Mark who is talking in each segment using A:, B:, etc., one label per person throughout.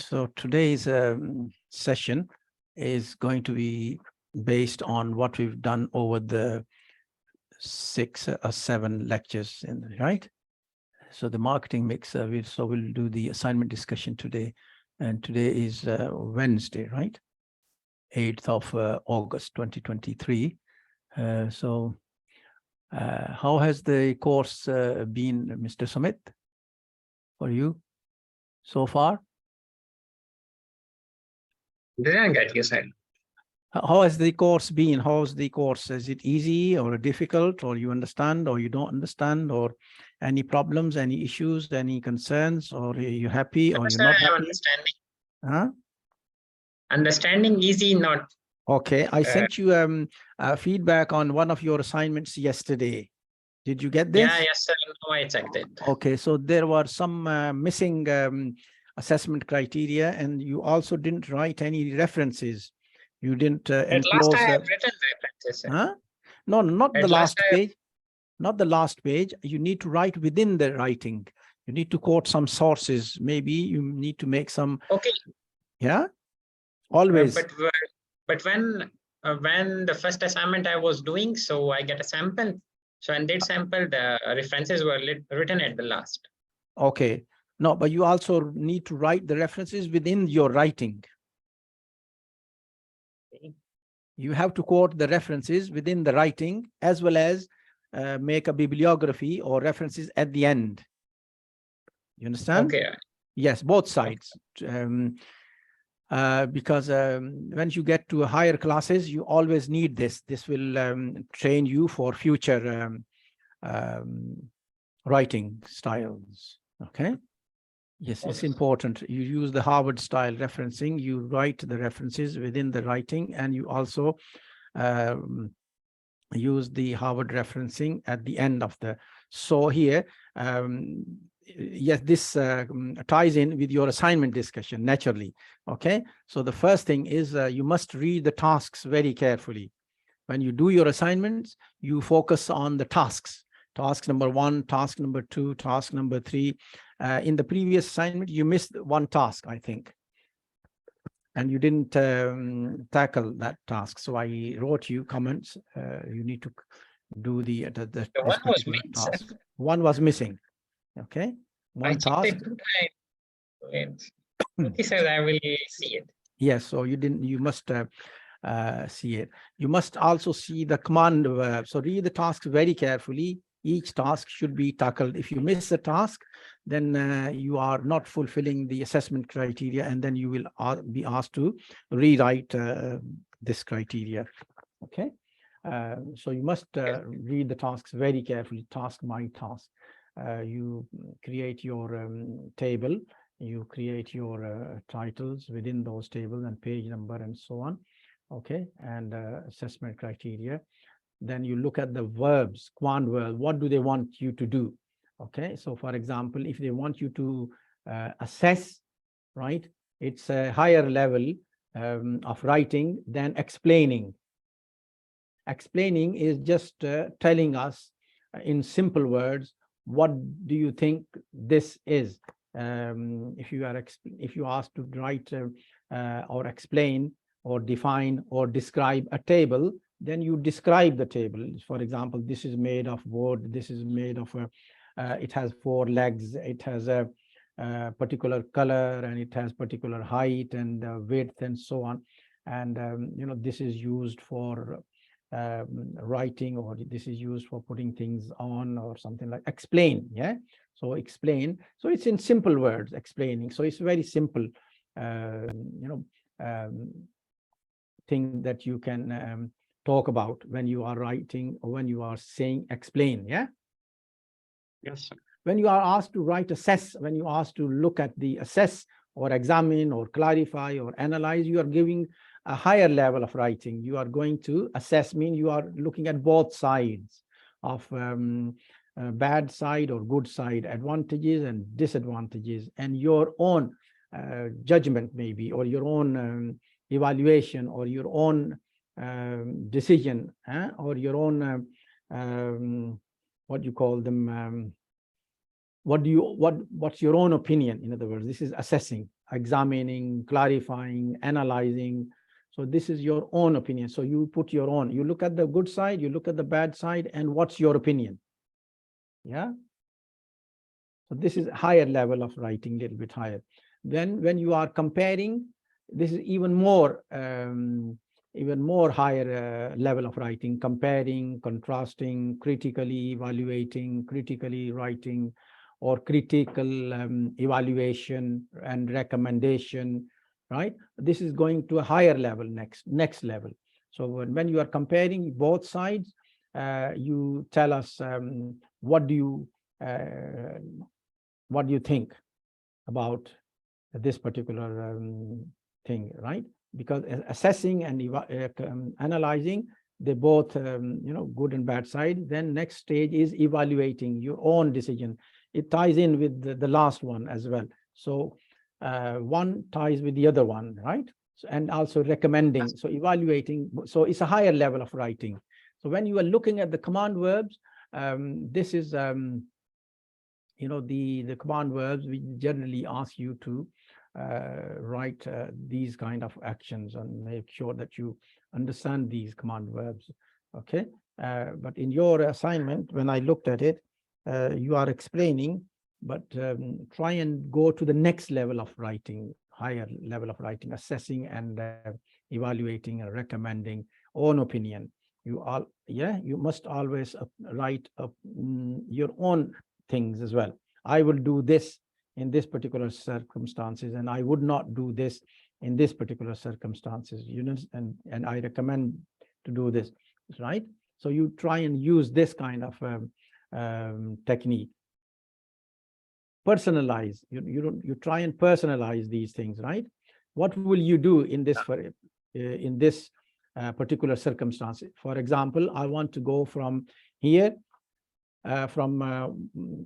A: So today's session is going to be based on what we've done over the 6 or 7 lectures, right? So the marketing mix, we'll do the assignment discussion today. And today is Wednesday, right? 8th of August, 2023. How has the course been, Mr. Sumit, for you so far?
B: Didn't get you, sir.
A: How has the course been? How's the course? Is it easy or difficult, or you understand or you don't understand, or any problems, any issues, any concerns, or are you happy or you're not happy?
B: Understanding.
A: Huh?
B: Understanding easy, not.
A: Okay, I sent you feedback on one of your assignments yesterday. Did you get this?
B: Yeah, yes, sir. No, I checked it.
A: Okay, so there were some missing assessment criteria, and you also didn't write any references. You didn't enclose.
B: Last I have written references, sir.
A: Huh? No, not the last page. Not the last page. You need to write within the writing. You need to quote some sources. Maybe you need to make some.
B: Okay.
A: Yeah. Always.
B: But when the first assignment I was doing, so I get a sample. So in that sample, the references were written at the last.
A: Okay. No, but you also need to write the references within your writing.
B: Okay.
A: You have to quote the references within the writing, as well as make a bibliography or references at the end. You understand?
B: Okay.
A: Yes, both sides. Because once you get to higher classes, you always need this. This will train you for future writing styles. Okay. Yes, it's important. You use the Harvard style referencing. You write the references within the writing, and you also use the Harvard referencing at the end of the. So here, yes, this ties in with your assignment discussion naturally. Okay, so the first thing is you must read the tasks very carefully. When you do your assignments, you focus on the tasks. Task number 1, task number 2, task number 3. In the previous assignment, you missed one task, I think, and you didn't tackle that task. So I wrote you comments. You need to do the
B: one was missing.
A: task. One was missing. Okay, one task.
B: Okay, sir, I will see it.
A: Yes, so you didn't. You must see it. You must also see the command verb. So read the tasks very carefully. Each task should be tackled. If you miss a task, then you are not fulfilling the assessment criteria, and then you will be asked to rewrite this criteria. Okay, so you must read the tasks very carefully, task by task. You create your table, you create your titles within those tables and page number and so on. Okay, and assessment criteria. Then you look at the verbs, quant verbs. What do they want you to do? Okay, so for example, if they want you to assess, right, it's a higher level of writing than explaining. Explaining is just telling us in simple words, what do you think this is? If you are asked to write or explain or define or describe a table, then you describe the table. For example, this is made of wood, this is made of it has 4 legs, it has a particular color, and it has particular height and width and so on. And you know, this is used for writing, or this is used for putting things on, or something like explain. Yeah, so explain. So it's in simple words, explaining. So it's very simple thing that you can talk about when you are writing or when you are saying explain. Yeah.
B: Yes, sir.
A: When you are asked to write assess, when you are asked to look at the assess or examine or clarify or analyze, you are giving a higher level of writing. You are going to assess, mean you are looking at both sides of bad side or good side, advantages and disadvantages, and your own judgment maybe, or your own evaluation, or your own decision, or your own what you call them, what's your own opinion? In other words, this is assessing, examining, clarifying, analyzing. So this is your own opinion. So you put your own, you look at the good side, you look at the bad side, and what's your opinion? Yeah. So this is a higher level of writing, a little bit higher. Then when you are comparing, this is even more higher level of writing, comparing, contrasting, critically evaluating, critically writing, or critical evaluation and recommendation, right? This is going to a higher level, next level. So when you are comparing both sides, you tell us what do you think about this particular thing, right? Because assessing and analyzing, they both good and bad side. Then next stage is evaluating your own decision. It ties in with the last one as well. So one ties with the other one, right? So, and also recommending. So evaluating. So it's a higher level of writing. So when you are looking at the command verbs, this is the command verbs. We generally ask you to write these kind of actions and make sure that you understand these command verbs. Okay. But in your assignment, when I looked at it, you are explaining, but try and go to the next level of writing, higher level of writing, assessing and evaluating and recommending, own opinion. You must always write your own things as well. I will do this in this particular circumstances, and I would not do this in this particular circumstances, and I recommend to do this, right? So you try and use this kind of technique. Personalize. You try and personalize these things, right? What will you do in this particular circumstance? For example, I want to go from here, from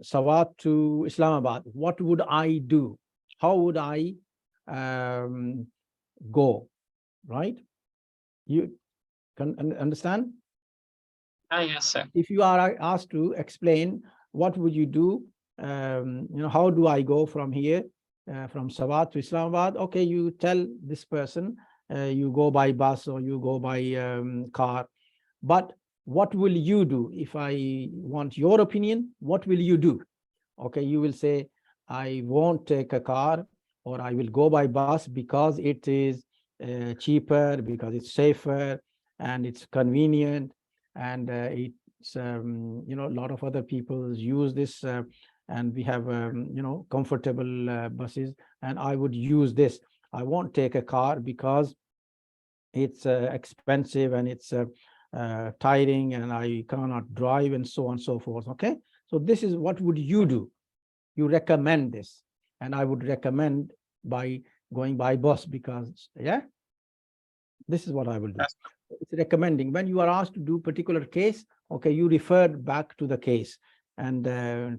A: Sawat to Islamabad. What would I do? How would I go? Right? You can understand?
B: Yes, sir.
A: If you are asked to explain, what would you do? How do I go from here, from Sawat to Islamabad? Okay, you tell this person, you go by bus or you go by car. But what will you do? If I want your opinion, what will you do? Okay, you will say, I won't take a car, or I will go by bus because it is cheaper, because it's safer and it's convenient, and it's a lot of other people use this, and we have comfortable buses, and I would use this. I won't take a car because it's expensive and it's tiring and I cannot drive, and so on and so forth. Okay, so this is what would you do? You recommend this, and I would recommend by going by bus because, yeah, this is what I will do. It's recommending. When you are asked to do particular case, okay, you refer back to the case and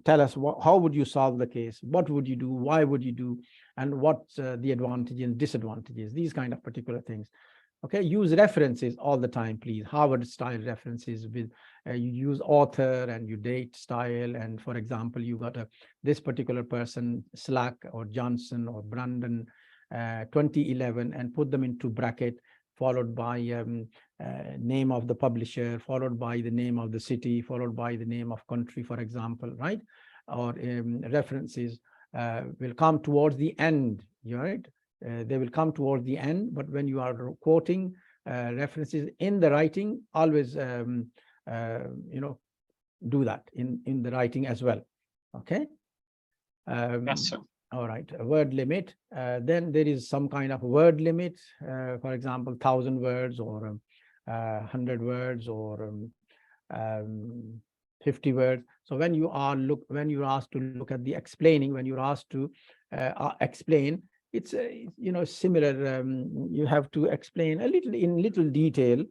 A: tell us how would you solve the case, what would you do, why would you do, and what's the advantages and disadvantages, these kind of particular things. Okay, use references all the time, please. Harvard style references with you use author and you date style. And for example, you got this particular person, Slack or Johnson or Brandon, 2011, and put them into bracket, followed by name of the publisher, followed by the name of the city, followed by the name of country, for example, right? Or references will come towards the end, right? They will come towards the end, but when you are quoting references in the writing, always do that in the writing as well. Okay.
B: Yes, sir.
A: All right, a word limit. Then there is some kind of word limit, for example, 1,000 words or 100 words or 50 words. So when you are asked to look at the explaining, when you're asked to explain, it's similar. You have to explain in little detail,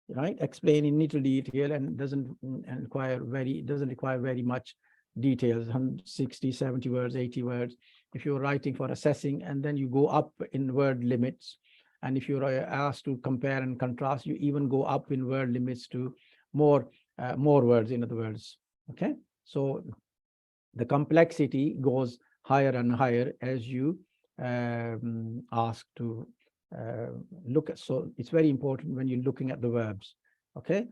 A: right? Explain in little detail, and doesn't require very much details, 60, 70 words, 80 words. If you're writing for assessing, and then you go up in word limits, and if you're asked to compare and contrast, you even go up in word limits to more words, in other words. Okay, so the complexity goes higher and higher as you ask to look at. So it's very important when you're looking at the verbs. Okay.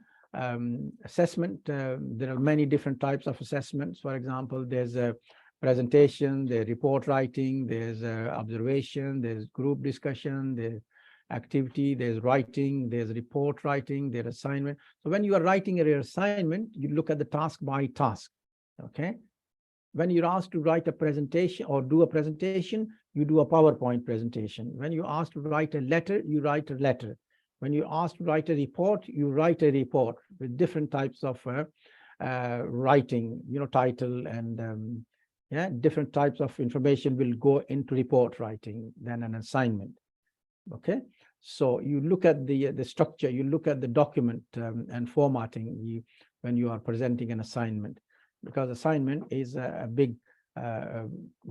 A: Assessment, there are many different types of assessments. For example, there's a presentation, there's report writing, there's observation, there's group discussion, there's activity, there's writing, there's report writing, there's assignment. So when you are writing your assignment, you look at the task by task. Okay. When you're asked to write a presentation or do a presentation, you do a PowerPoint presentation. When you're asked to write a letter, you write a letter. When you're asked to write a report, you write a report with different types of writing, title and yeah, different types of information will go into report writing than an assignment. Okay, so you look at the structure, you look at the document and formatting when you are presenting an assignment, because assignment is a big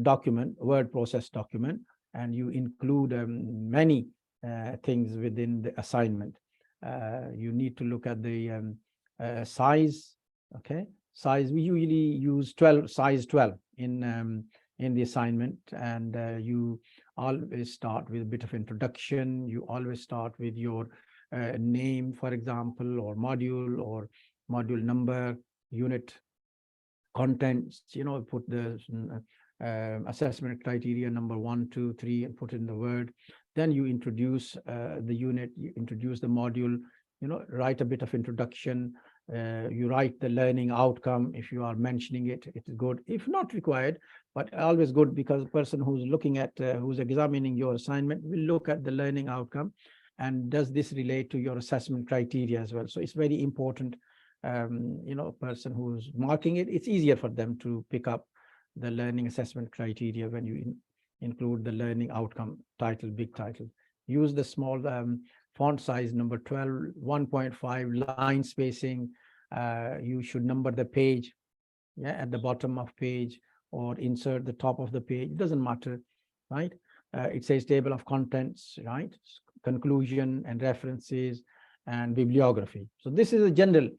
A: document, word process document, and you include many things within the assignment. You need to look at the size. Okay, size, we usually use size 12 in the assignment, and you always start with a bit of introduction. You always start with your name, for example, or module number, unit, contents, put the assessment criteria number 1, 2, 3 and put in the word. Then you introduce the unit, you introduce the module, write a bit of introduction. You write the learning outcome. If you are mentioning it, it is good. If not required, but always good, because the person who's looking at, who's examining your assignment will look at the learning outcome and does this relate to your assessment criteria as well. So it's very important. A person who's marking it, it's easier for them to pick up the learning assessment criteria when you include the learning outcome title, big title. Use the small font size number 12, 1.5 line spacing. You should number the page, yeah, at the bottom of page, or insert the top of the page. It doesn't matter, right? It says table of contents, right? Conclusion and references and bibliography. So this is a general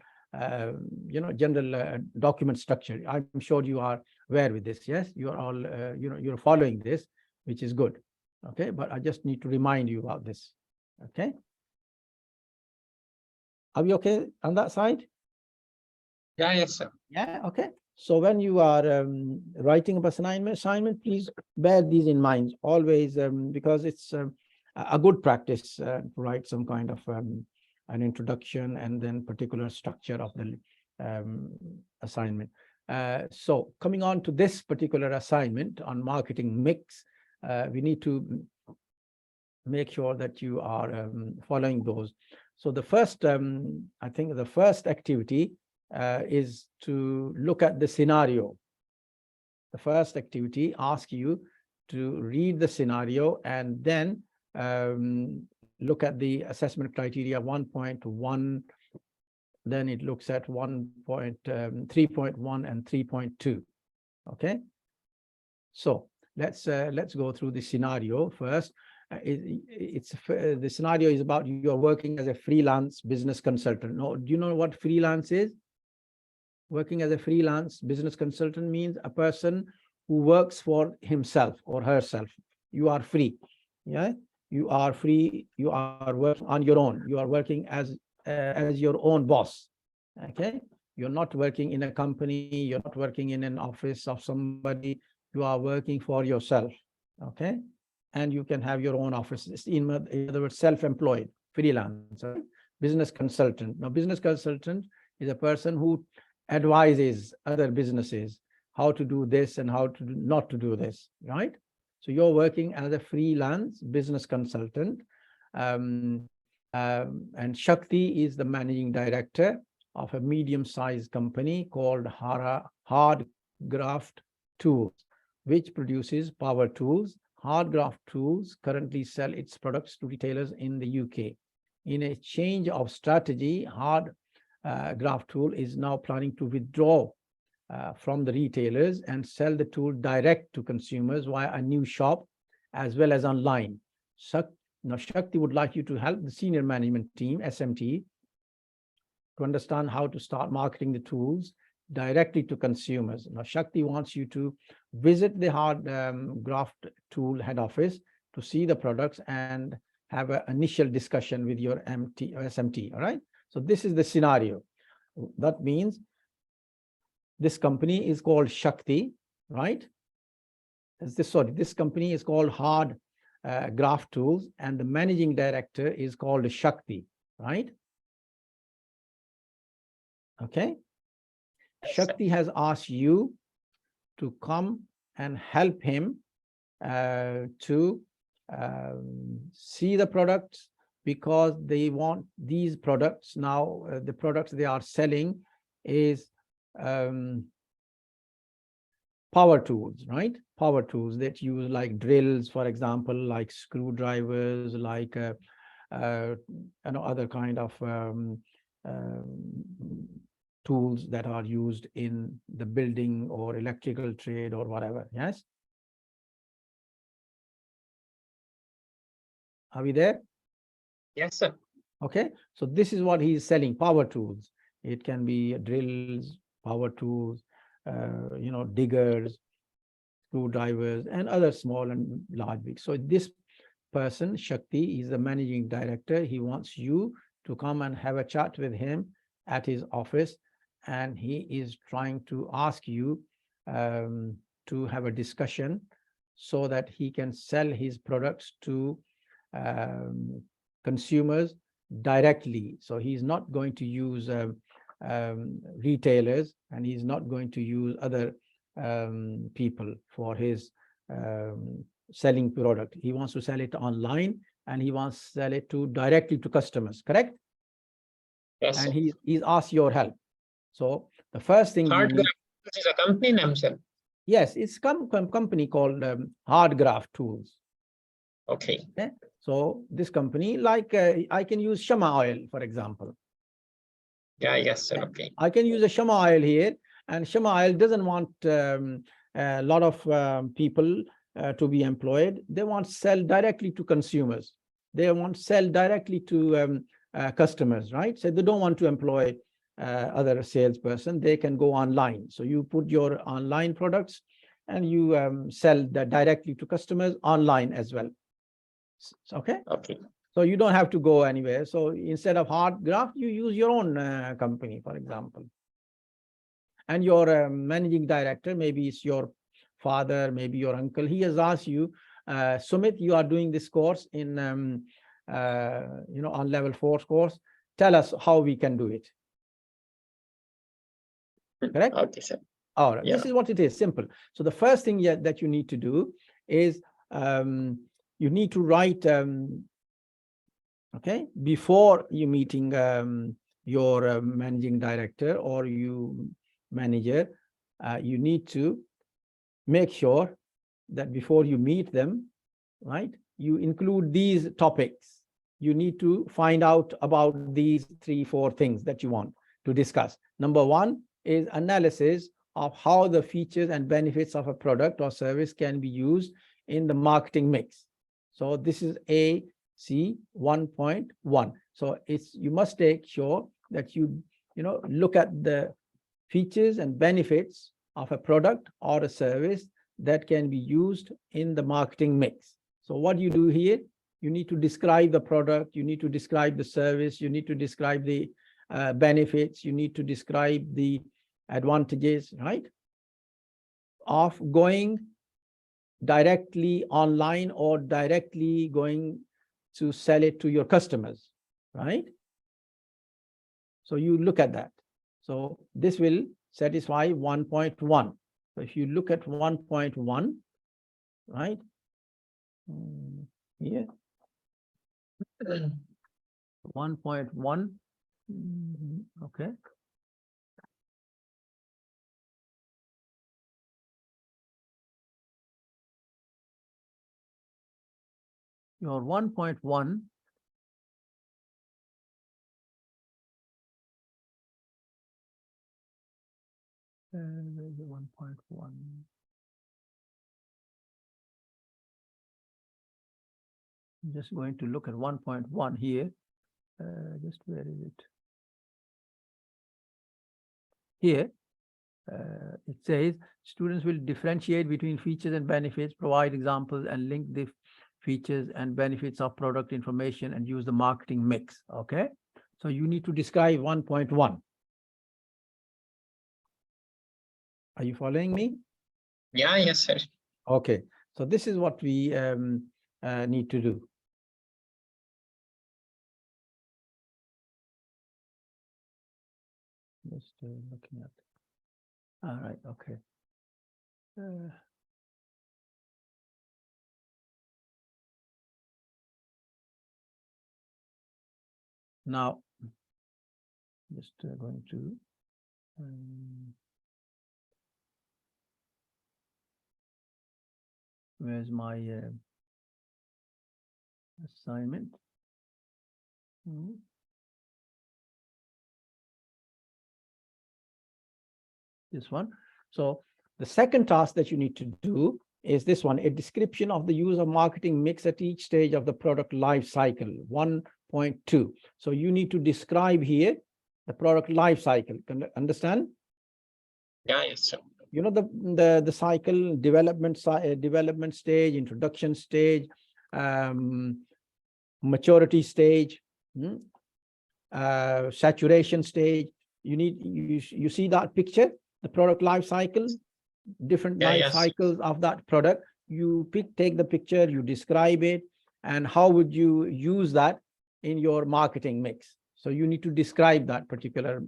A: document structure. I'm sure you are aware with this. Yes, you are all, you're following this, which is good. Okay, but I just need to remind you about this. Okay. Are we okay on that side?
B: Yeah, yes, sir.
A: Yeah, okay. So when you are writing up assignment, please bear these in mind always, because it's a good practice to write some kind of an introduction and then particular structure of the assignment. So coming on to this particular assignment on marketing mix, we need to make sure that you are following those. So the first, I think the first activity is to look at the scenario. The first activity asks you to read the scenario and then look at the assessment criteria 1.1, then it looks at 3.1 and 3.2. Okay, so let's go through the scenario first. The scenario is about you're working as a freelance business consultant. No, do you know what freelance is? Working as a freelance business consultant means a person who works for himself or herself. You are free. Yeah, you are free. You are working on your own. You are working as your own boss. Okay, you're not working in a company. You're not working in an office of somebody. You are working for yourself. Okay, and you can have your own office. In other words, self-employed, freelancer, business consultant. Now, business consultant is a person who advises other businesses how to do this and how to not to do this, right? So you're working as a freelance business consultant, and Shakti is the managing director of a medium-sized company called Hardgraft Tools, which produces power tools. Hardgraft Tools currently sell its products to retailers in the UK. In a change of strategy, Hardgraft Tool is now planning to withdraw from the retailers and sell the tool direct to consumers via a new shop as well as online. Now, Shakti would like you to help the senior management team, SMT, to understand how to start marketing the tools, directly to consumers. Now, Shakti wants you to visit the hard graft tool head office to see the products and have an initial discussion with your SMT, all right? So this is the scenario. That means this company is called Shakti, right? This company is called Hard Graft Tools, and the managing director is called Shakti, right? Okay. Shakti has asked you to come and help him to see the products, because they want these products now. The products they are selling is power tools, right? Power tools that use like drills, for example, like screwdrivers, like other kind of tools that are used in the building or electrical trade or whatever. Yes. Are we there?
B: Yes, sir.
A: Okay. So this is what he's selling, power tools. It can be drills, power tools, diggers, screwdrivers, and other small and large big. So this person, Shakti, is the managing director. He wants you to come and have a chat with him at his office, and he is trying to ask you to have a discussion so that he can sell his products to consumers directly. So he's not going to use retailers, and he's not going to use other people for his selling product. He wants to sell it online, and he wants to sell it directly to customers, correct?
B: Yes,
A: And
B: sir.
A: he's asked your help. So the first thing
B: Hard Graft is a company name, sir.
A: Yes, it's company called Hard Graft Tools.
B: Okay.
A: So this company, like I can use Shama oil, for example.
B: Yeah, yes, sir. Okay.
A: I can use a Shama oil here, and Shama oil doesn't want a lot of people to be employed. They want to sell directly to consumers. They want to sell directly to customers, right? So they don't want to employ other salesperson. They can go online. So you put your online products and you sell that directly to customers online as well. Okay.
B: Okay.
A: So you don't have to go anywhere. So instead of Hard Graft, you use your own company, for example. And your managing director, maybe it's your father, maybe your uncle. He has asked you, Sumit, you are doing this course in, on level 4 course. Tell us how we can do it. Correct?
B: Okay, sir.
A: All right.
B: Yeah.
A: This is what it is, simple. So the first thing that you need to do is you need to write, okay, before you meeting your managing director or you manager, you need to make sure that before you meet them, right, you include these topics. You need to find out about these 3-4 things that you want to discuss. Number one is analysis of how the features and benefits of a product or service can be used in the marketing mix. So this is AC 1.1. So you must make sure that you look at the features and benefits of a product or a service that can be used in the marketing mix. So what you do here, you need to describe the product, you need to describe the service, you need to describe the benefits, you need to describe the advantages, right, of going directly online or directly going to sell it to your customers, right? So you look at that. So this will satisfy 1.1. So if you look at 1.1, right, here, 1.1, okay. Your 1.1 there's a 1.1. I'm just going to look at 1.1 here. Just where is it? Here, It says students will differentiate between features and benefits, provide examples, and link the features and benefits of product information and use the marketing mix. Okay, so you need to describe 1.1. Are you following me?
B: Yeah, yes, sir.
A: Okay, so this is what we need to do. Just looking at. All right. Okay. Now, just going to. Where's my assignment? This one. So the second task that you need to do is this one, a description of the use of marketing mix at each stage of the product life cycle, 1.2. So you need to describe here the product life cycle. Can you understand?
B: Yeah, yes, sir.
A: You know, the cycle, development stage, introduction stage, maturity stage, saturation stage. You see that picture, the product life cycle, different life cycles of that product. You take the picture, you describe it, and how would you use that in your marketing mix? So you need to describe that particular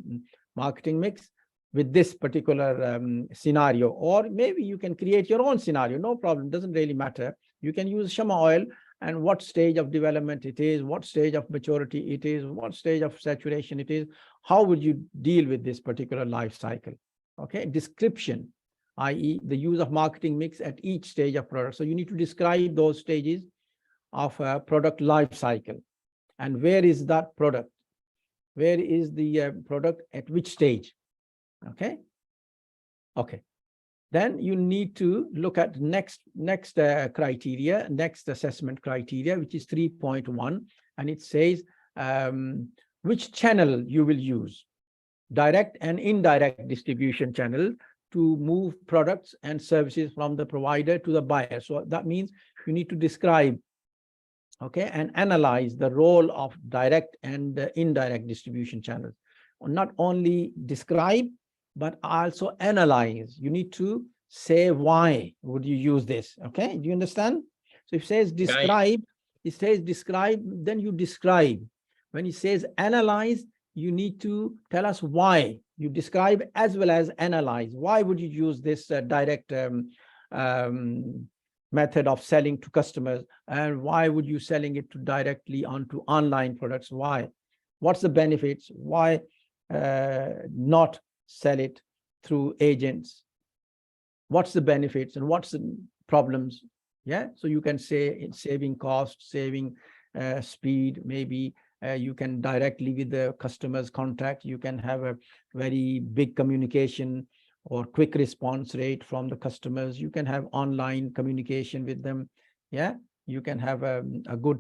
A: marketing mix with this particular scenario, or maybe you can create your own scenario, no problem, doesn't really matter. You can use Shama oil and what stage of development it is, what stage of maturity it is, what stage of saturation it is. How would you deal with this particular life cycle? Okay, description, i.e. the use of marketing mix at each stage of product. So you need to describe those stages of a product life cycle. And where is that product? Where is the product at which stage? Okay. Okay. Then you need to look at next criteria, next assessment criteria, which is 3.1. And it says which channel you will use, direct and indirect distribution channel, to move products and services from the provider to the buyer. So that means you need to describe, okay, and analyze the role of direct and indirect distribution channels. Not only describe, but also analyze. You need to say why would you use this. Okay, do you understand? So if it says describe, it says describe, then you describe. When it says analyze, you need to tell us why. You describe as well as analyze. Why would you use this direct method of selling to customers, and why would you selling it to directly onto online products? Why? What's the benefits? Why not sell it through agents? What's the benefits and what's the problems? Yeah, so you can say it's saving cost, saving speed. Maybe you can directly with the customer's contact, you can have a very big communication or quick response rate from the customers. You can have online communication with them. Yeah, you can have a good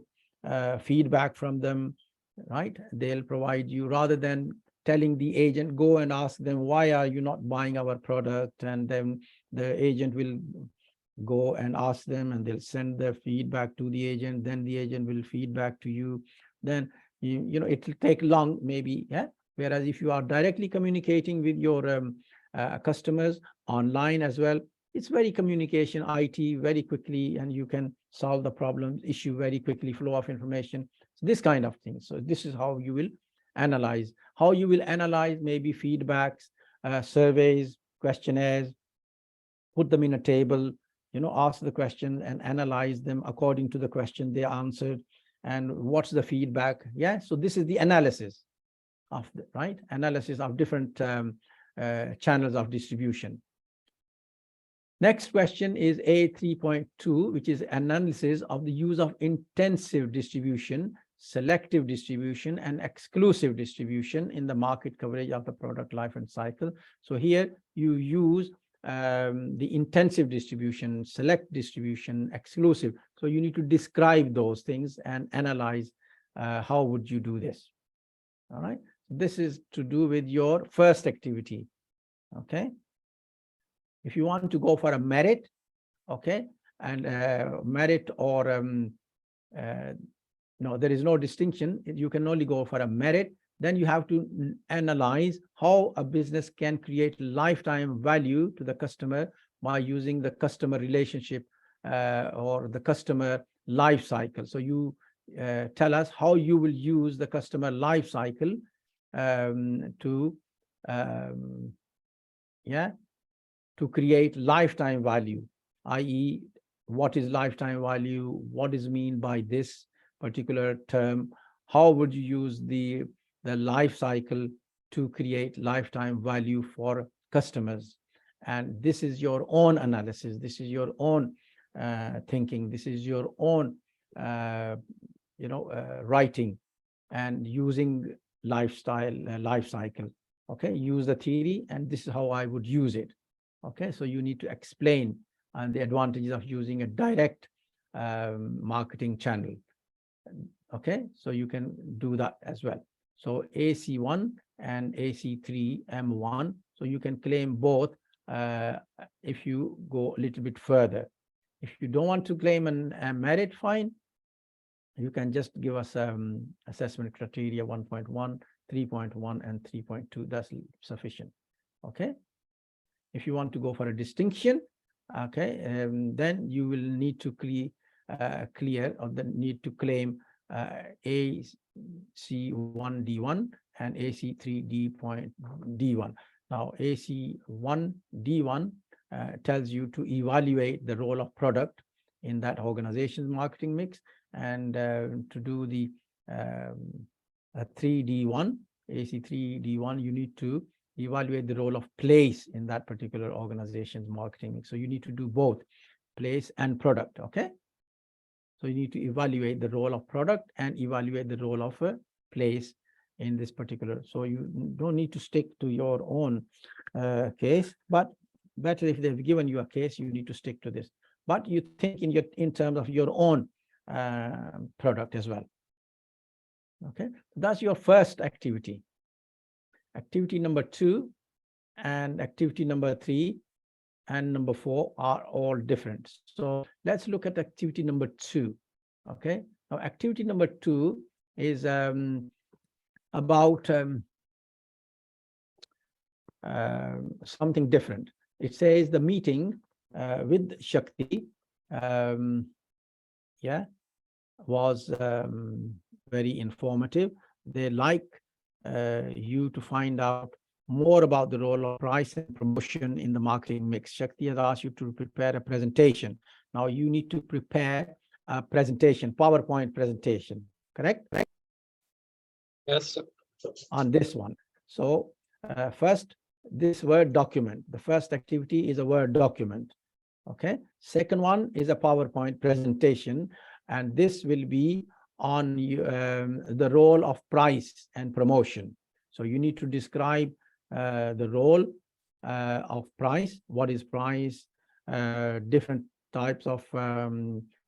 A: feedback from them, right? They'll provide you, rather than telling the agent, go and ask them, why are you not buying our product? And then the agent will go and ask them, and they'll send their feedback to the agent. Then the agent will feedback to you. Then, you know, it will take long, maybe. Yeah. Whereas if you are directly communicating with your customers online as well, it's very communication, IT, very quickly, and you can solve the problem, issue very quickly, flow of information. So this kind of thing. So this is how you will analyze. How you will analyze, maybe feedbacks, surveys, questionnaires, put them in a table, you know, ask the question and analyze them according to the question they answered, and what's the feedback. Yeah, so this is the analysis of the analysis of different channels of distribution. Next question is A3.2, which is analysis of the use of intensive distribution, selective distribution, and exclusive distribution in the market coverage of the product life and cycle. So here you use the intensive distribution, select distribution, exclusive. So you need to describe those things and analyze how would you do this. All right. This is to do with your first activity. Okay. If you want to go for a merit, okay, and merit or no, there is no distinction. You can only go for a merit. Then you have to analyze how a business can create lifetime value to the customer by using the customer relationship or the customer life cycle. So you tell us how you will use the customer life cycle to create lifetime value, i.e., what is lifetime value? What is mean by this particular term? How would you use the life cycle to create lifetime value for customers? And this is your own analysis. This is your own thinking. This is your own, writing and using life cycle. Okay, use the theory, and this is how I would use it. Okay, so you need to explain the advantages of using a direct marketing channel. Okay, so you can do that as well. So AC1 and AC3M1, so you can claim both if you go a little bit further. If you don't want to claim a merit, fine. You can just give us assessment criteria 1.1, 3.1, and 3.2. That's sufficient. Okay. If you want to go for a distinction, okay, then you will need to clear or the need to claim AC1D1 and AC3D.D1. Now, AC1D1 tells you to evaluate the role of product in that organization's marketing mix, and to do the 3D1, AC3D1, you need to evaluate the role of place in that particular organization's marketing mix. So you need to do both place and product. Okay. So you need to evaluate the role of product and evaluate the role of a place in this particular. So you don't need to stick to your own case, but better if they've given you a case, you need to stick to this. But you think in terms of your own product as well. Okay, that's your first activity. Activity number 2 and activity number 3 and number 4 are all different. So let's look at activity number 2. Okay, now activity number 2 is about something different. It says the meeting with Shakti was very informative. They like you to find out more about the role of price and promotion in the marketing mix. Shakti has asked you to prepare a presentation. Now you need to prepare a presentation, PowerPoint presentation, correct?
B: Yes, sir.
A: On this one. So first, this Word document. The first activity is a Word document. Okay. Second one is a PowerPoint presentation, and this will be on the role of price and promotion. So you need to describe the role of price. What is price? Different types of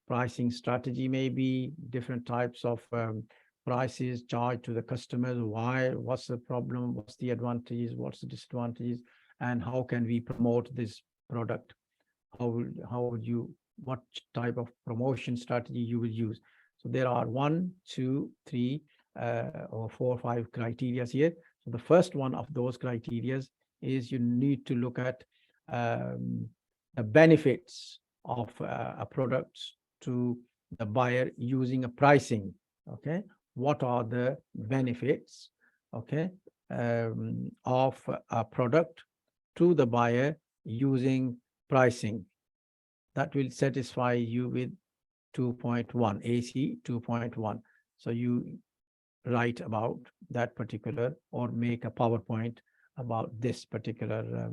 A: pricing strategy, maybe different types of prices charged to the customers. Why? What's the problem? What's the advantages? What's the disadvantages? And how can we promote this product? What type of promotion strategy you will use? So there are 1, 2, 3, or 4, 5 criteria here. So the first one of those criteria is you need to look at the benefits of a product to the buyer using a pricing. Okay, what are the benefits, okay, of a product to the buyer using pricing? That will satisfy you with 2.1, AC 2.1. So you write about that particular or make a PowerPoint about this particular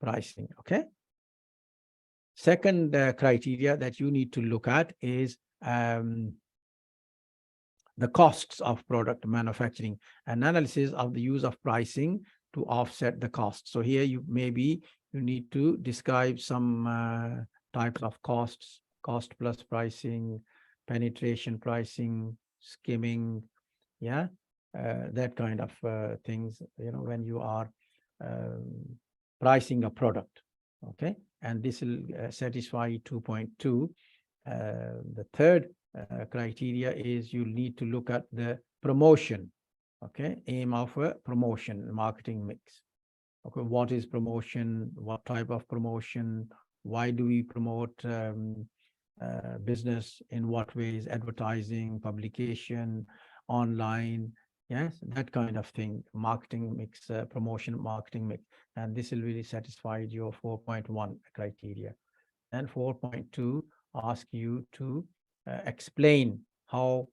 A: pricing. Okay. Second criteria that you need to look at is the costs of product manufacturing, an analysis of the use of pricing to offset the cost. So here you need to describe some types of costs, cost plus pricing, penetration pricing, skimming, that kind of things, when you are pricing a product. Okay, and this will satisfy 2.2. The third criteria is you need to look at the promotion. Okay, aim of a promotion, marketing mix. Okay, what is promotion? What type of promotion? Why do we promote business? In what ways? Advertising, publication, online. Yes, that kind of thing. Marketing mix, promotion, marketing mix. And this will really satisfy your 4.1 criteria. And 4.2 ask you to explain how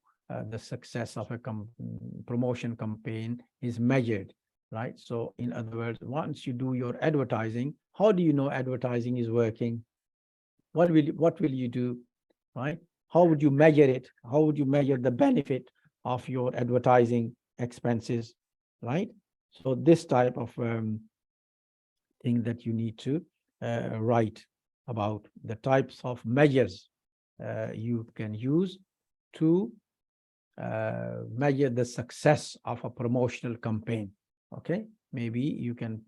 A: the success of a promotion campaign is measured, right? So in other words, once you do your advertising, how do you know advertising is working? What will you do, right? How would you measure it? How would you measure the benefit of your advertising expenses, right? So this type of thing that you need to write about the types of measures you can use to measure the success of a promotional campaign. Okay, maybe you can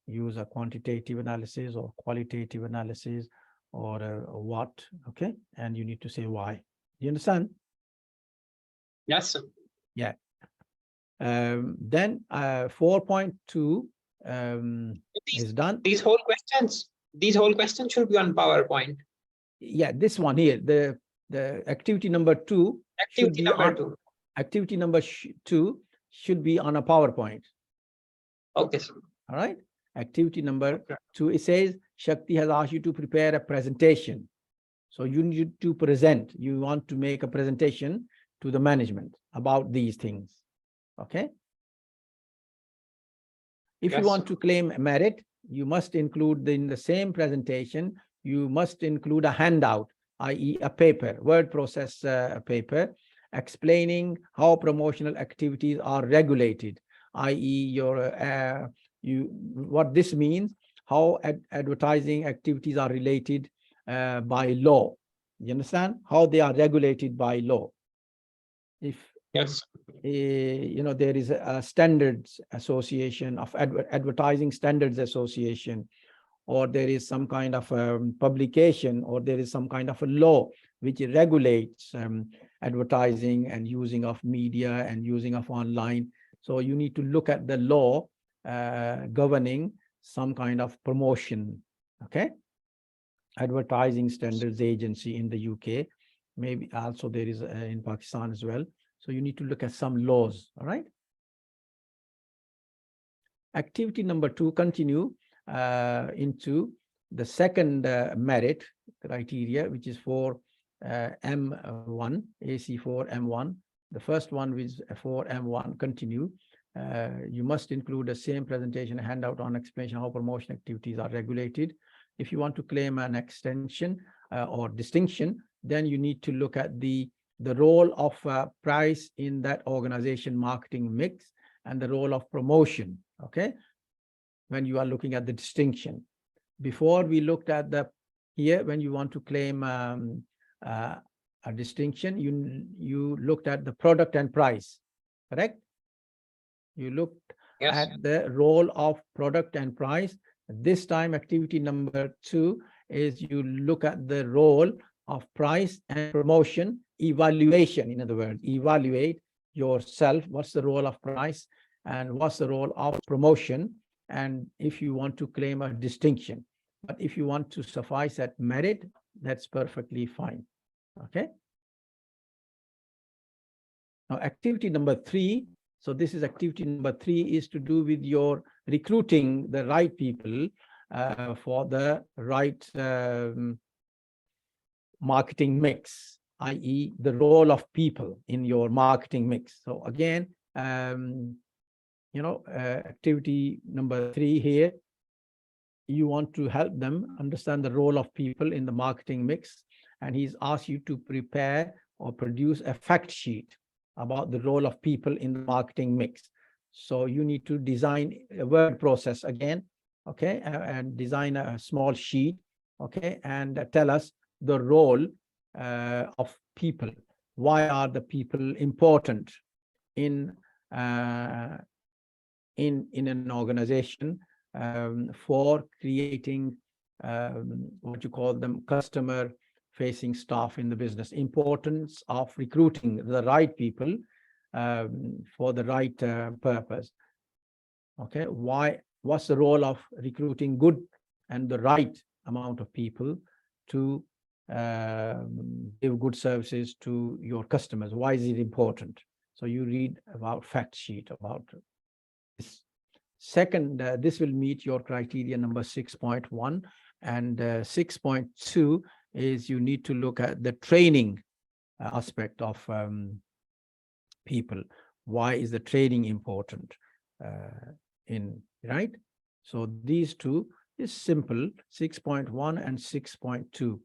A: use a quantitative analysis or qualitative analysis or what. Okay, and you need to say why. You understand?
B: Yes, sir.
A: Yeah. Then 4.2 is done.
B: These whole questions should be on PowerPoint.
A: Yeah, this one here, the activity number 2 should be on activity number 2 should be on a PowerPoint.
B: Okay, sir.
A: All right. Activity number 2, it says Shakti has asked you to prepare a presentation. So you need to present. You want to make a presentation to the management about these things. Okay. If you want to claim merit, you must include in the same presentation, you must include a handout, i.e. a paper, word process paper, explaining how promotional activities are regulated, i.e. what this means, how advertising activities are related by law. You understand? How they are regulated by law. If
B: yes,
A: there is a standards association of advertising standards association, or there is some kind of publication, or there is some kind of a law which regulates advertising and using of media and using of online. So you need to look at the law governing some kind of promotion. Okay. Advertising Standards Agency in the UK, maybe also there is in Pakistan as well. So you need to look at some laws. All right. Activity number 2, continue into the second merit criteria, which is for M1, AC4 M1. The first one is for M1, continue. You must include the same presentation handout on explanation how promotion activities are regulated. If you want to claim an extension or distinction, then you need to look at the role of price in that organization marketing mix and the role of promotion. Okay, when you are looking at the distinction. Before we looked at here, when you want to claim a distinction, you looked at the product and price, correct? You looked at the role of product and price. This time, activity number 2 is you look at the role of price and promotion evaluation. In other words, evaluate yourself. What's the role of price and what's the role of promotion? And if you want to claim a distinction, but if you want to suffice at merit, that's perfectly fine. Okay. Now, activity number 3. So this is activity number 3 is to do with your recruiting the right people for the right marketing mix, i.e. the role of people in your marketing mix. So again, activity number 3 here, you want to help them understand the role of people in the marketing mix. And he's asked you to prepare or produce a fact sheet about the role of people in the marketing mix. So you need to design a word process again, okay, and design a small sheet, okay, and tell us the role of people. Why are the people important in an organization for creating what you call them, customer facing staff in the business, importance of recruiting the right people for the right purpose. Okay, what's the role of recruiting good and the right amount of people to give good services to your customers? Why is it important? So you read about fact sheet about this. Second, this will meet your criteria number 6.1, and 6.2 is you need to look at the training aspect of people. Why is the training important right? So these two is simple, 6.1 and 6.2.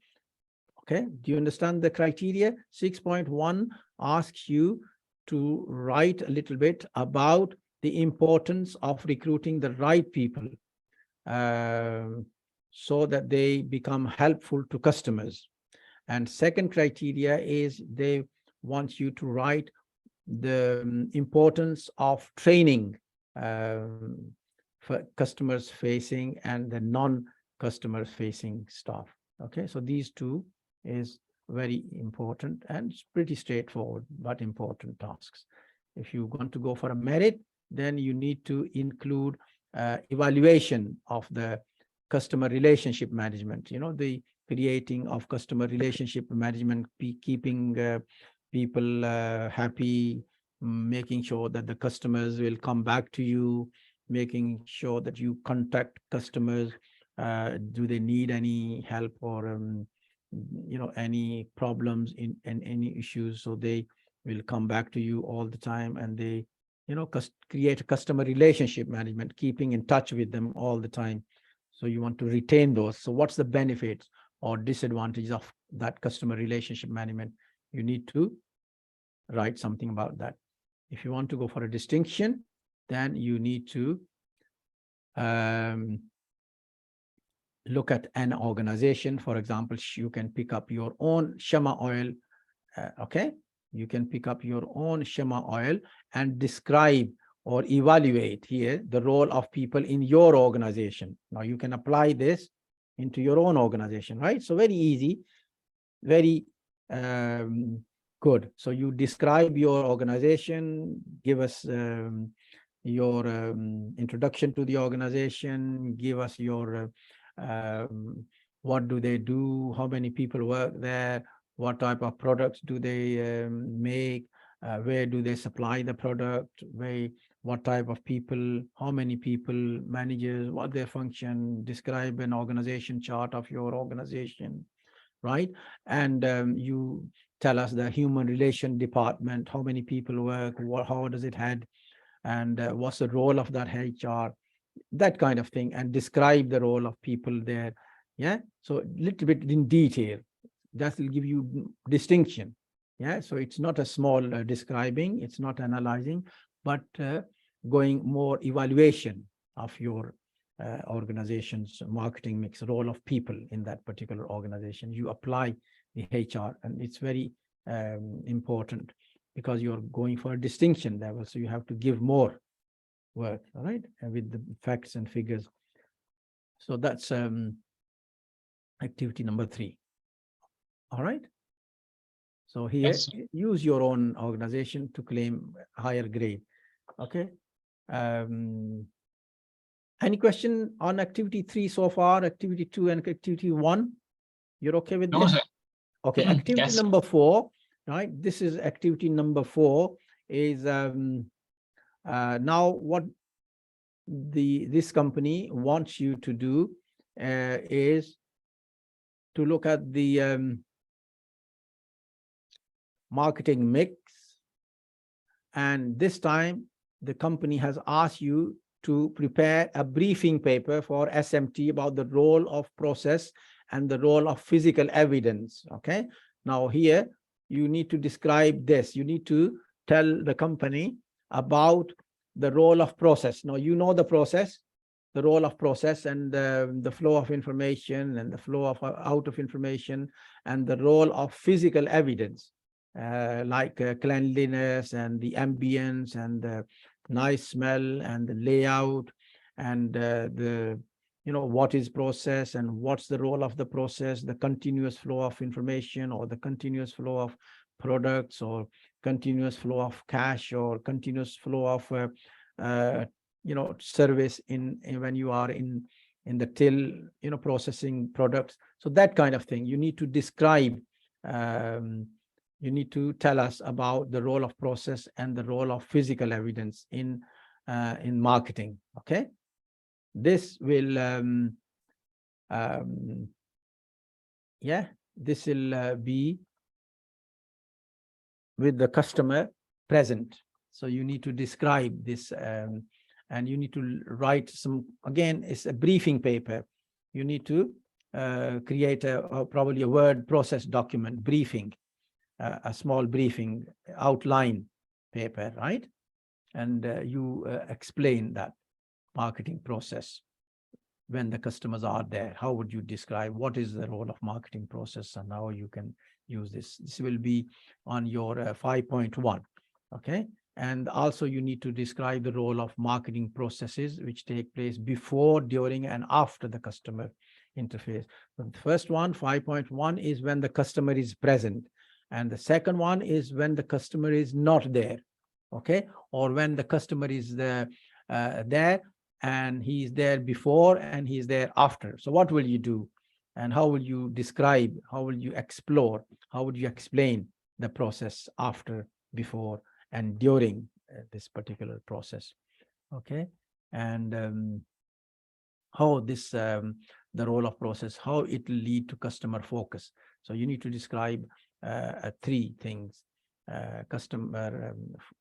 A: Okay, do you understand the criteria? 6.1 asks you to write a little bit about the importance of recruiting the right people so that they become helpful to customers. And second criteria is they want you to write the importance of training for customers facing and the non-customers facing staff. Okay, so these two is very important and it's pretty straightforward but important tasks. If you want to go for a merit, then you need to include evaluation of the customer relationship management, the creating of customer relationship management, keeping people happy, making sure that the customers will come back to you, making sure that you contact customers. Do they need any help or any problems in any issues? So they will come back to you all the time, and they create a customer relationship management, keeping in touch with them all the time. So you want to retain those. So what's the benefits or disadvantages of that customer relationship management? You need to write something about that. If you want to go for a distinction, then you need to look at an organization. For example, you can pick up your own Shama oil. Okay, you can pick up your own Shama oil and describe or evaluate here the role of people in your organization. Now you can apply this into your own organization, right? So very easy, very good. So you describe your organization, give us your introduction to the organization, give us your what do they do, how many people work there, what type of products do they make, where do they supply the product, what type of people, how many people, managers, what their function, describe an organization chart of your organization, right? And you tell us the human relation department, how many people work, how does it head, and what's the role of that HR, that kind of thing, and describe the role of people there. Yeah, so a little bit in detail. That will give you distinction. Yeah, so it's not a small describing, it's not analyzing, but going more evaluation of your organization's marketing mix, role of people in that particular organization. You apply the HR, and it's very important because you're going for a distinction level, so you have to give more work, all right, with the facts and figures. So that's activity number 3. All right. So here,
B: Yes.
A: use your own organization to claim higher grade. Okay. Any question on activity 3 so far? Activity 2 and activity 1? You're okay with
B: No,
A: this?
B: sir.
A: Okay. Activity
B: Yes.
A: number 4. Right. This is activity number 4. Is now what this company wants you to do is to look at the marketing mix, and this time the company has asked you to prepare a briefing paper for SMT about the role of process and the role of physical evidence. Okay, now here you need to describe this. You need to tell the company about the role of process. Now you know the process, the role of process, and the flow of information and the flow of out of information, and the role of physical evidence, like cleanliness and the ambience and the nice smell and the layout and the what is process and what's the role of the process, the continuous flow of information or the continuous flow of products or continuous flow of cash or continuous flow of service when you are in the till processing products. So that kind of thing you need to describe. You need to tell us about the role of process and the role of physical evidence in marketing. Okay, this will this will be with the customer present. So you need to describe this, and you need to write some, again, it's a briefing paper. You need to create probably a word process document, briefing, a small briefing outline paper, right? And you explain that marketing process when the customers are there. How would you describe what is the role of marketing process and how you can use this? This will be on your 5.1. Okay. And also you need to describe the role of marketing processes which take place before, during, and after the customer interface. So the first one, 5.1, is when the customer is present. And the second one is when the customer is not there. Okay. Or when the customer is there and he's there before and he's there after. So what will you do? And how will you describe, how will you explore, how would you explain the process after, before, and during this particular process? Okay. And how this, the role of process, how it will lead to customer focus. So you need to describe 3 things: customer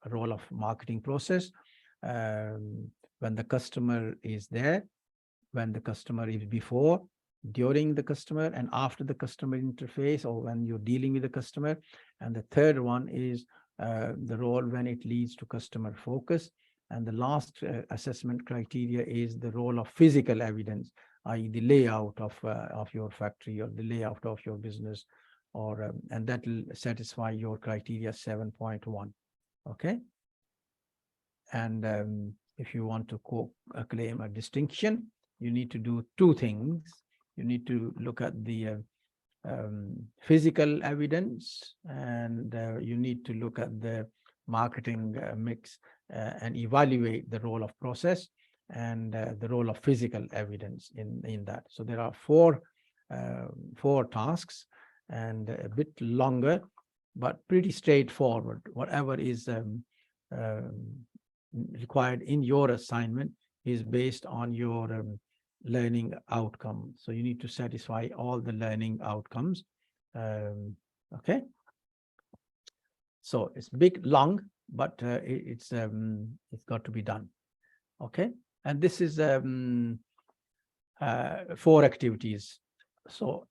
A: role of marketing process, when the customer is there, when the customer is before, during the customer, and after the customer interface, or when you're dealing with the customer. And the third one is the role when it leads to customer focus. And the last assessment criteria is the role of physical evidence, i.e. the layout of your factory or the layout of your business, or and that will satisfy your criteria 7.1. Okay. And if you want to claim a distinction, you need to do 2 things. You need to look at the physical evidence, and you need to look at the marketing mix and evaluate the role of process and the role of physical evidence in that. So there are 4 tasks, and a bit longer, but pretty straightforward. Whatever is required in your assignment is based on your learning outcome. So you need to satisfy all the learning outcomes. Okay. So it's big, long, but it's got to be done. Okay. And this is 4 activities. So,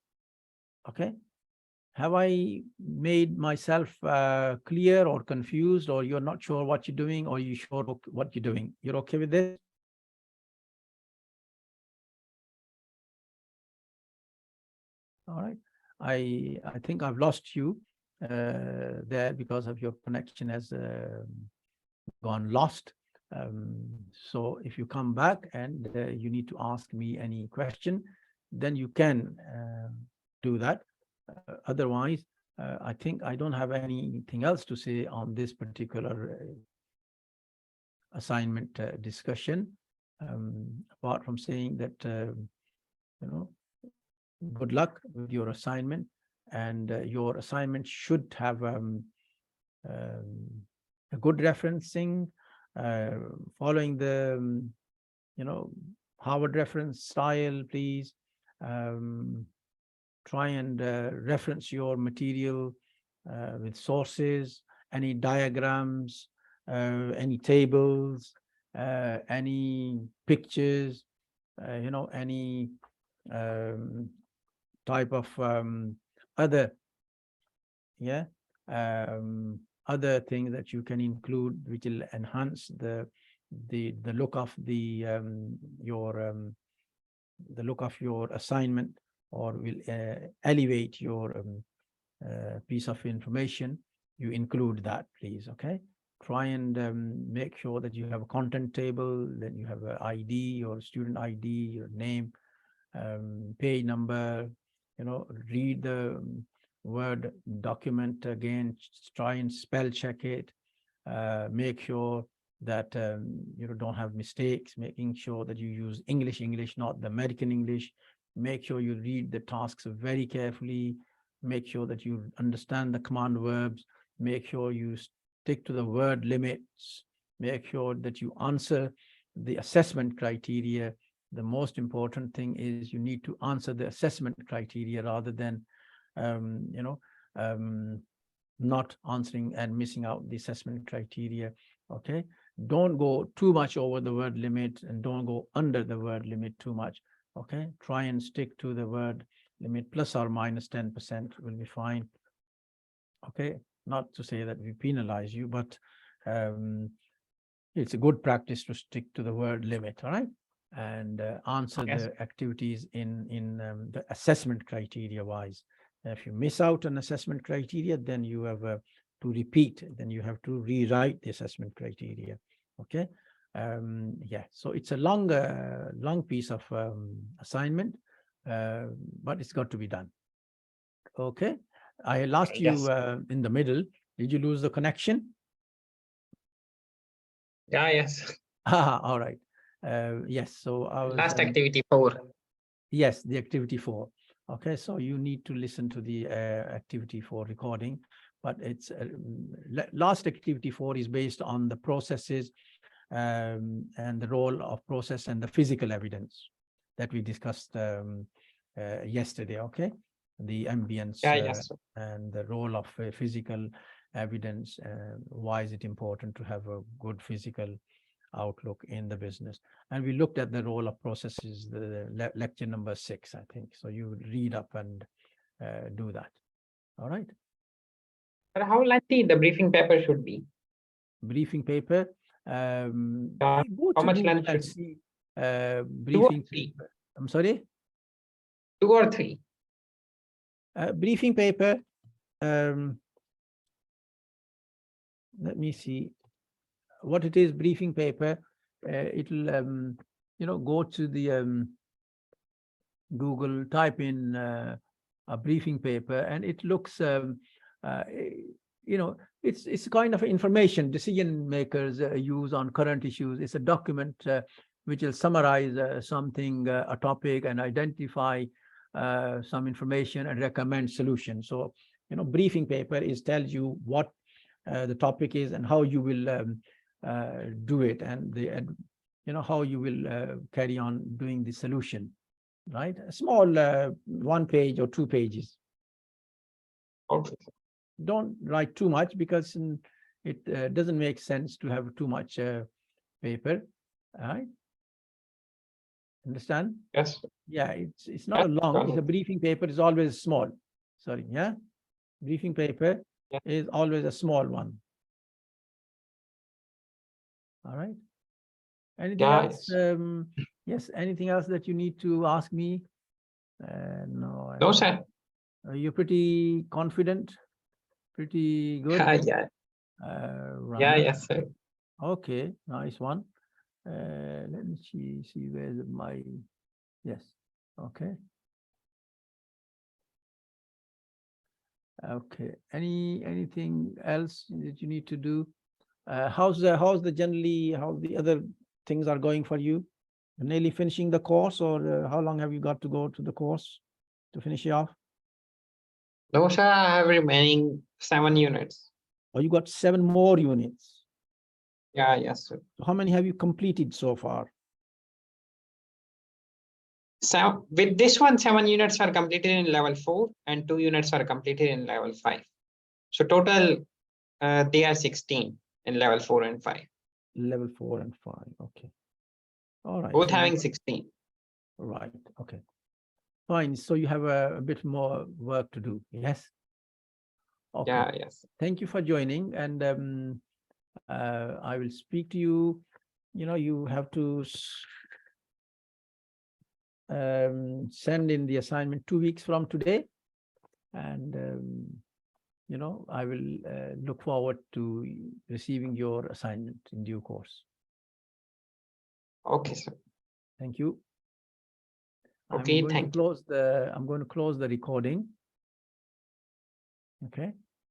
A: okay. Have I made myself clear or confused, or you're not sure what you're doing, or you sure what you're doing? You're okay with this? All right. I think I've lost you there because of your connection has gone lost. So if you come back and you need to ask me any question, then you can do that. Otherwise, I think I don't have anything else to say on this particular assignment discussion, apart from saying that, good luck with your assignment, and your assignment should have a good referencing, following the, Harvard reference style, please. Try and reference your material with sources, any diagrams, any tables, any pictures, any type of other other things that you can include, which will enhance the look of the look of your assignment, or will elevate your piece of information. You include that, please. Okay. try and make sure that you have a content table, then you have an ID or student ID, your name, page number, read the Word document again, try and spell check it, make sure that you don't have mistakes, making sure that you use English, not the American English. Make sure you read the tasks very carefully, make sure that you understand the command verbs, make sure you stick to the word limits, make sure that you answer the assessment criteria. The most important thing is you need to answer the assessment criteria rather than not answering and missing out the assessment criteria. Okay, don't go too much over the word limit and don't go under the word limit too much. Okay, try and stick to the word limit, plus or minus 10% will be fine. Okay, not to say that we penalize you, but it's a good practice to stick to the word limit. All right, and answer the activities in the assessment criteria wise. If you miss out an assessment criteria, then you have to repeat, then you have to rewrite the assessment criteria. Okay, yeah, so it's a long piece of assignment, but it's got to be done. Okay, I lost you in the middle. Did you lose the connection?
B: Yes.
A: All right. Yes, so I was
B: last activity 4.
A: Yes, the activity 4. Okay, so you need to listen to the activity 4 recording, but it's last activity 4 is based on the processes and the role of process and the physical evidence that we discussed yesterday. Okay, the ambience and the role of physical evidence. Why is it important to have a good physical outlook in the business? And we looked at the role of processes, the lecture number 6, I think. So you read up and do that. All right.
B: But how lengthy the briefing paper should be?
A: Briefing paper.
B: How much length should
A: see briefing paper. I'm sorry?
B: 2 or 3?
A: Briefing paper. Let me see what it is. Briefing paper. It'll go to the Google, type in a briefing paper, and it looks it's kind of information decision makers use on current issues. It's a document which will summarize something, a topic, and identify some information and recommend solutions. So briefing paper tells you what the topic is and how you will do it, and how you will carry on doing the solution. Right, a small 1 page or 2 pages.
B: Okay.
A: Don't write too much because it doesn't make sense to have too much paper. All right. Understand?
B: Yes.
A: Yeah, it's not a long. It's a briefing paper is always small. Sorry, yeah. Briefing paper is always a small one. All right. Anything else? Yes. Anything else that you need to ask me? No.
B: No, sir.
A: You're pretty confident. Pretty good.
B: Yeah.
A: Right.
B: Yeah. Yes, sir.
A: Okay. Nice one. Let me see where's my. Yes. Okay. Okay. Anything else that you need to do? How's the other things are going for you? You're nearly finishing the course, or how long have you got to go to the course to finish it off?
B: No, sir. I have remaining 7 units.
A: Oh, you got 7 more units.
B: Yeah. Yes, sir.
A: So how many have you completed so far?
B: So with this one, 7 units are completed in level 4 and 2 units are completed in level 5. So total, they are 16 in level 4 and 5.
A: Level 4 and 5. Okay. All right.
B: Both
A: so
B: having 16.
A: Right. Okay. Fine. So you have a bit more work to do. Yes. Okay.
B: Yeah. Yes.
A: Thank you for joining, and I will speak to you. You have to send in the assignment 2 weeks from today, and I will look forward to receiving your assignment in due course.
B: Okay, sir.
A: Thank you.
B: Okay,
A: I'm going to close the recording. Okay.